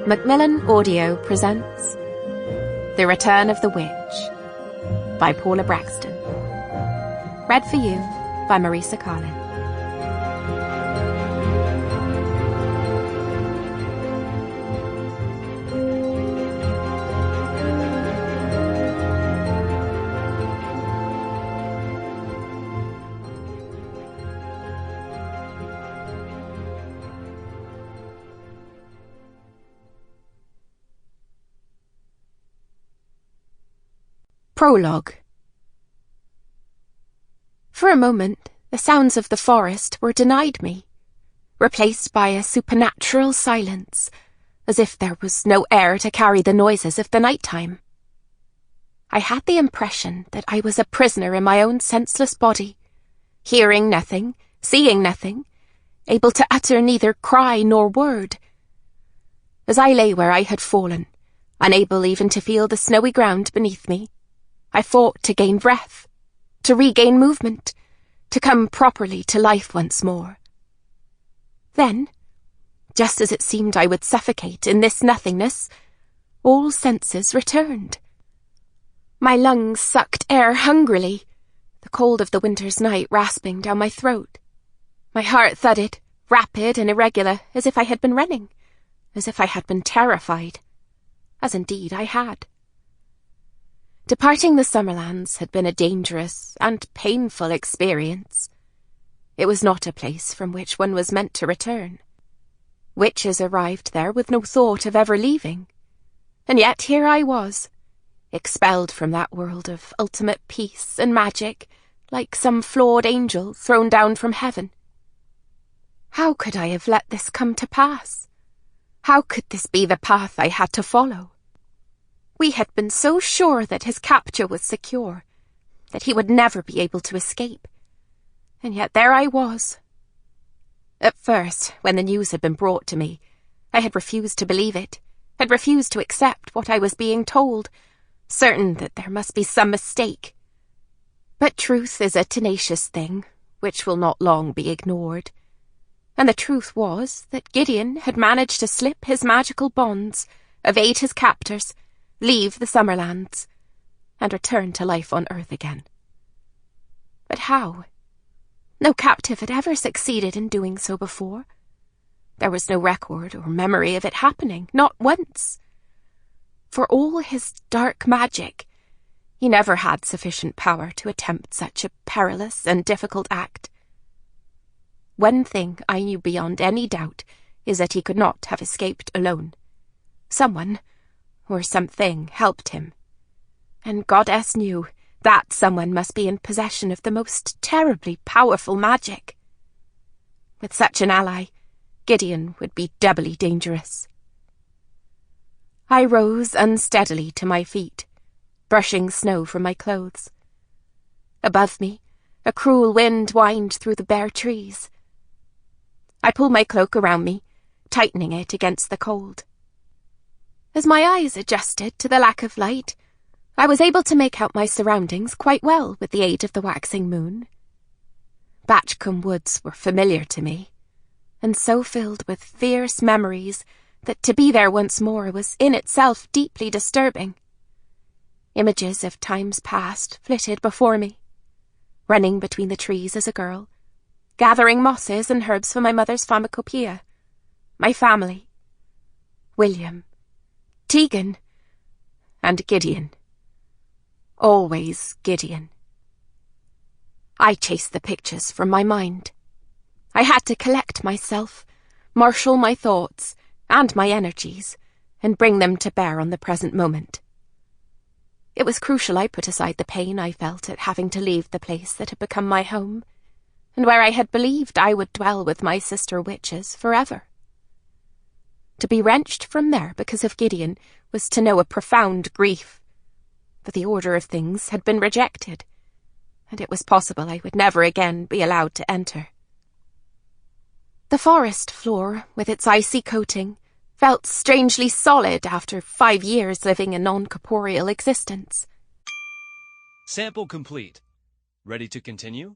Macmillan Audio presents The Return of the Witch by Paula Brackston. Read for you by Marisa, Calin. Prologue. For a moment, the sounds of the forest were denied me, replaced by a supernatural silence, as if there was no air to carry the noises of the night-time. I had the impression that I was a prisoner in my own senseless body, hearing nothing, seeing nothing, able to utter neither cry nor word. As I lay where I had fallen, unable even to feel the snowy ground beneath me, I fought to gain breath, to regain movement, to come properly to life once more. Then, just as it seemed I would suffocate in this nothingness, all senses returned. My lungs sucked air hungrily, the cold of the winter's night rasping down my throat. My heart thudded, rapid and irregular, as if I had been running, as if I had been terrified, as indeed I had. Departing the Summerlands had been a dangerous and painful experience. It was not a place from which one was meant to return. Witches arrived there with no thought of ever leaving. And yet here I was, expelled from that world of ultimate peace and magic, like some flawed angel thrown down from heaven. How could I have let this come to pass? How could this be the path I had to follow? We had been so sure that his capture was secure, that he would never be able to escape. And yet there I was. At first, when the news had been brought to me, I had refused to believe it, had refused to accept what I was being told, certain that there must be some mistake. But truth is a tenacious thing, which will not long be ignored. And the truth was that Gideon had managed to slip his magical bonds, evade his captors, leave the Summerlands, and return to life on Earth again. But how? No captive had ever succeeded in doing so before. There was no record or memory of it happening, not once. For all his dark magic, he never had sufficient power to attempt such a perilous and difficult act. One thing I knew beyond any doubt is that he could not have escaped alone. Someone, or something, helped him. And Goddess knew that someone must be in possession of the most terribly powerful magic. With such an ally, Gideon would be doubly dangerous. I rose unsteadily to my feet, brushing snow from my clothes. Above me, a cruel wind whined through the bare trees. I pulled my cloak around me, tightening it against the cold. As my eyes adjusted to the lack of light, I was able to make out my surroundings quite well with the aid of the waxing moon. Batchcombe woods were familiar to me, and so filled with fierce memories that to be there once more was in itself deeply disturbing. Images of times past flitted before me, running between the trees as a girl, gathering mosses and herbs for my mother's pharmacopoeia, my family, William, Tegan, and Gideon. Always Gideon. I chased the pictures from my mind. I had to collect myself, marshal my thoughts and my energies, and bring them to bear on the present moment. It was crucial I put aside the pain I felt at having to leave the place that had become my home, and where I had believed I would dwell with my sister witches forever. To be wrenched from there because of Gideon was to know a profound grief, for the order of things had been rejected, and it was possible I would never again be allowed to enter. The forest floor, with its icy coating, felt strangely solid after 5 years living a non-corporeal existence. Sample complete. Ready to continue?